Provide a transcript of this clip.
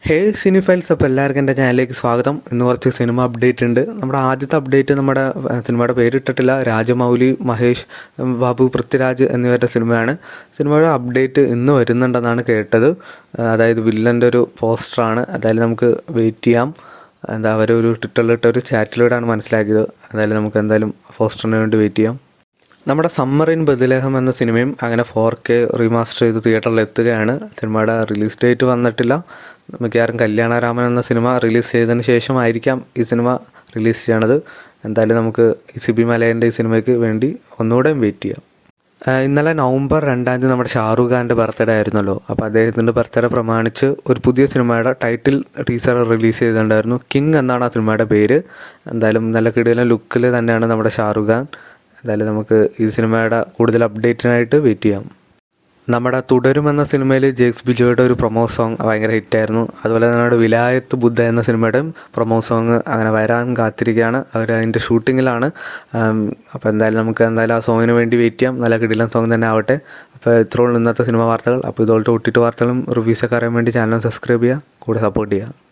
ഹേ സിനിഫൈൽസ്, അപ്പോൾ എല്ലാവർക്കും എൻ്റെ ചാനലിലേക്ക് സ്വാഗതം. ഇന്ന് കുറച്ച് സിനിമ അപ്ഡേറ്റ് ഉണ്ട്. നമ്മുടെ ആദ്യത്തെ അപ്ഡേറ്റ് നമ്മുടെ സിനിമയുടെ പേരിട്ടിട്ടില്ല, രാജമൗലി, മഹേഷ് ബാബു, പൃഥ്വിരാജ് എന്നിവരുടെ സിനിമയാണ്. സിനിമയുടെ അപ്ഡേറ്റ് ഇന്ന് വരുന്നുണ്ടെന്നാണ് കേട്ടത്. അതായത് വില്ലൻ്റെ ഒരു പോസ്റ്ററാണ്. അതായത് നമുക്ക് വെയിറ്റ് ചെയ്യാം. അവരൊരു ട്വിറ്ററിലിട്ട ഒരു ചാറ്റിലൂടെയാണ് മനസ്സിലാക്കിയത്. അതായത് നമുക്ക് എന്തായാലും പോസ്റ്ററിന് വേണ്ടി വെയിറ്റ് ചെയ്യാം. നമ്മുടെ സമ്മർ ഇൻ ബദലേഹം എന്ന സിനിമയും അങ്ങനെ 4K റീമാസ്റ്റർ ചെയ്ത് തിയേറ്ററിൽ എത്തുകയാണ്. സിനിമയുടെ റിലീസ് ഡേറ്റ് വന്നിട്ടില്ല. മിക്കവാറും കല്യാണരാമൻ എന്ന സിനിമ റിലീസ് ചെയ്തതിന് ശേഷമായിരിക്കാം ഈ സിനിമ റിലീസ് ചെയ്യണത്. എന്തായാലും നമുക്ക് ഈ സിബി മലയൻ്റെ ഈ സിനിമയ്ക്ക് വേണ്ടി ഒന്നുകൂടെ വെയിറ്റ് ചെയ്യാം. ഇന്നലെ നവംബർ 2 നമ്മുടെ ഷാറുഖ് ഖാൻ്റെ ബർത്ത്ഡേ ആയിരുന്നല്ലോ. അപ്പോൾ അദ്ദേഹത്തിൻ്റെ ബർത്ത്ഡേ പ്രമാണിച്ച് ഒരു പുതിയ സിനിമയുടെ ടൈറ്റിൽ ടീസർ റിലീസ് ചെയ്തിട്ടുണ്ടായിരുന്നു. കിങ് എന്നാണ് ആ സിനിമയുടെ പേര്. എന്തായാലും നല്ല കിടിലൻ ലുക്കിൽ തന്നെയാണ് നമ്മുടെ ഷാറുഖ് ഖാൻ. എന്തായാലും നമുക്ക് ഈ സിനിമയുടെ കൂടുതൽ അപ്ഡേറ്റിനായിട്ട് വെയിറ്റ് ചെയ്യാം. നമ്മുടെ തുടരുമെന്ന സിനിമയിൽ ജേക്സ് ബിജോയുടെ ഒരു പ്രൊമോ സോങ് ഭയങ്കര ഹിറ്റായിരുന്നു. അതുപോലെ തന്നെ നമ്മുടെ വിലായത്ത് ബുദ്ധ എന്ന സിനിമയുടെയും പ്രൊമോ സോങ് അങ്ങനെ വരാൻ കാത്തിരിക്കുകയാണ്. അവർ അതിൻ്റെ ഷൂട്ടിങ്ങിലാണ്. അപ്പോൾ എന്തായാലും നമുക്ക് ആ സോങ്ങിന് വേണ്ടി വെയിറ്റ് ചെയ്യാം. നല്ല കിടിലൻ സോങ് തന്നെ ആവട്ടെ. അപ്പോൾ ഇത്രയുള്ള ഇന്നത്തെ സിനിമ വാർത്തകൾ. അപ്പോൾ ഇതുപോലത്തെ OTT വാർത്തകളും റിവ്യൂസൊക്കെ അറിയാൻ വേണ്ടി ചാനൽ സബ്സ്ക്രൈബ് ചെയ്യുക, കൂടെ സപ്പോർട്ട് ചെയ്യുക.